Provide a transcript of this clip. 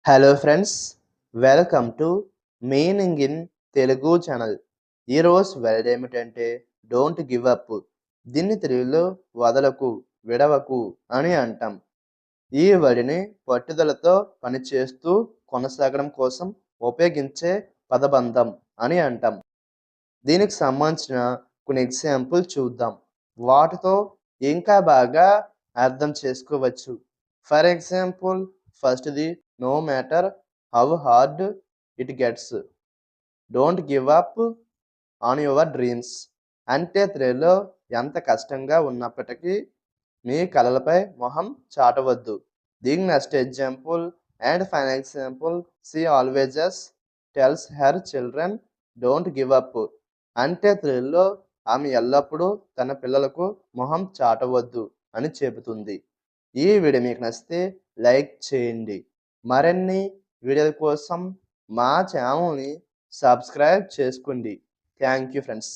Hello friends, welcome to meaning in Telugu channel. ఈరోజు word ఏమిటంటే don't give up. దీన్ని తెలుగులో వదలకు, విడవకు అని అంటాం. ఈ వర్డ్ని పట్టుదలతో పనిచేస్తూ కొనసాగడం కోసం ఉపయోగించే పదబంధం అని అంటాం. దీనికి సంబంధించిన కొన్ని ఎగ్జాంపుల్ చూద్దాం. వాటితో ఇంకా బాగా అర్థం చేసుకోవచ్చు. ఫర్ ఎగ్జాంపుల్, ఫస్ట్‌ది no matter how hard it gets. Don't give up on your dreams. అంటే తెలుగులో ఎంత కష్టంగా ఉన్నప్పటికీ మీ కలలపై మొహం చాటవద్దు. దీని next example and final example, she ఆల్వేజెస్ tells her children don't give up. అంటే తెలుగులో ఆమె ఎల్లప్పుడూ తన పిల్లలకు మొహం చాటవద్దు అని చెబుతుంది. ఈ వీడియో మీకు నచ్చితే లైక్ చేయండి. మరిన్ని వీడియోల కోసం మా ఛానల్ని సబ్స్క్రైబ్ చేసుకోండి. Thank you friends.